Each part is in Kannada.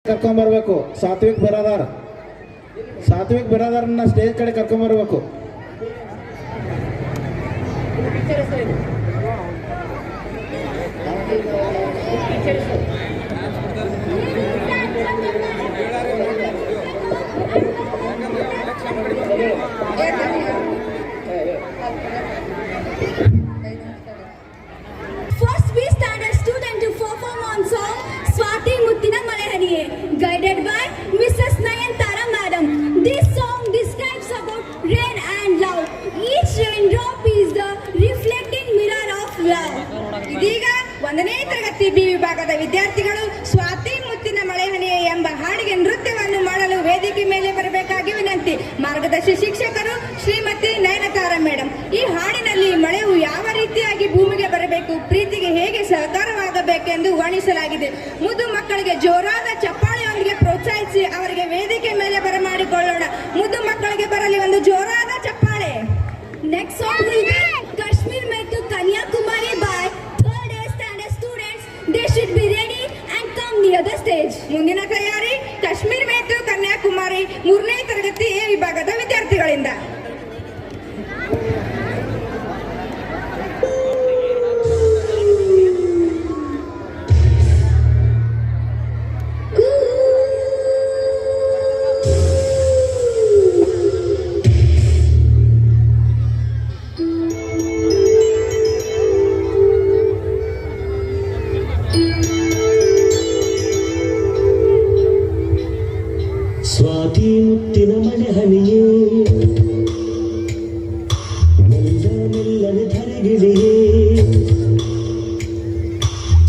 ಕರ್ಕೊಂಬರ್ಬೇಕು. ಸಾತ್ವಿಕ್ ಬಿರಾದಾರನ್ನ ಸ್ಟೇಜ್ ಕಡೆ ಕರ್ಕೊಂಬರ್ಬೇಕು. First we standard student to perform on song Swati Muttina Malehaniye, guided by Mrs. Nayantara Madam. This song describes about rain and love. Each raindrop is the reflecting mirror of love. ಇದೀಗ 1ನೇ ತರಗತಿ ಬಿ ವಿಭಾಗದ ವಿದ್ಯಾರ್ಥಿಗಳು ಸ್ವಾತಿ ಮುತ್ತಿನ ಮಳೆಹನಿಯೇ ಎಂಬ ಹಾಡಿಗೆ ನೃತ್ಯವನ್ನು ಮಾಡಲು ವೇದಿಕೆ ಮೇಲೆ ಬರಬೇಕಾಗಿ ವಿನಂತಿ. ಮಾರ್ಗದರ್ಶಿ ಶಿಕ್ಷಕರು ಶ್ರೀಮತಿ ನಯನತಾರ ಮೇಡಮ್. ಈ ಹಾಡಿನಲ್ಲಿ ಮಳೆಯು ಯಾವ ರೀತಿಯಾಗಿ ಭೂಮಿಗೆ ಬರಬೇಕು, ಪ್ರೀತಿಗೆ ಹೇಗೆ ಸಹಕಾರವಾಗಬೇಕೆಂದು ವರ್ಣಿಸಲಾಗಿದೆ. ಮುದ್ದು ಮಕ್ಕಳಿಗೆ ಜೋರಾದ ಚಪ್ಪಾಳೆಯೊಂದಿಗೆ ಪ್ರೋತ್ಸಾಹಿಸಿ ಅವರಿಗೆ ವೇದಿಕೆ ಮೇಲೆ ಬರಮಾಡಿಕೊಳ್ಳೋಣ. ಮುದ್ದು ಮಕ್ಕಳಿಗೆ ಬರಲಿ ಒಂದು ಜೋರಾದ ಚಪ್ಪಾಳೆ. Next song will be Kashmir Mein to Kanyakumari by third A standard students. They should be ready and come near the stage. ಮುಂದಿನ ತಯಾರಿ ಕಾಶ್ಮೀರ್ ಮೇ ಟು ಕನ್ಯಾಕುಮಾರಿ 3ನೇ ತರಗತಿ ಎ ವಿಭಾಗದ ವಿದ್ಯಾರ್ಥಿಗಳಿಂದ. ಸ್ವಾತಿ ಮುತ್ತಿನ ಮಳೆ ಹನಿಯೇ ಮೆಲ್ಲ ಮೆಲ್ಲನೆ ಧರೆಗಿಳಿಯೇ.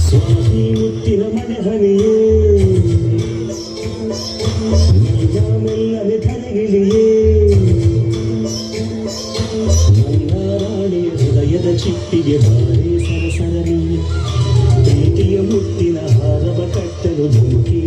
ಸ್ವಾತಿ ಮುತ್ತಿನ ಮಳೆ ಹನಿಯೇ ಮೆಲ್ಲ ಮೆಲ್ಲನೆ ಧರೆಗಿಳಿಯೇ. ನನ್ನ ರಾಣಿಯ ಹೃದಯದ ಚಿಟ್ಟಿಗೆ ಬಾರಿ ಸರಸರನಿ ಪ್ರೀತಿಯ ಮುತ್ತಿನ ಹಾರವ ಕಟ್ಟಲು ಧುಮುಕಿ